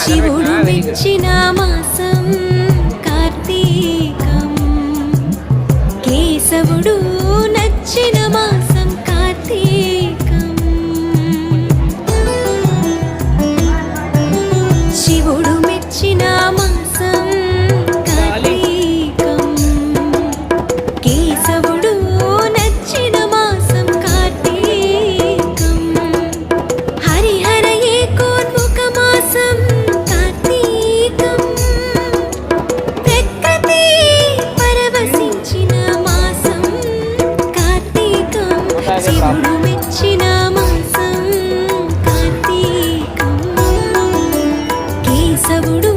శివుడు మెచ్చిన మాసం కార్తీకం, కేశవుడు నచ్చిన మాసం కార్తీకం. శివుడు మెచ్చిన మాసం కార్తీకం, కేశవుడు నచ్చిన మాసం కార్తీకం. హరిహర ఏకోన్ముఖ మాసం కార్తీకం, ప్రకృతి పరవశించిన మాసం కార్తీకం. శివుడు మెచ్చిన మాసం కార్తీకం, కేశవుడు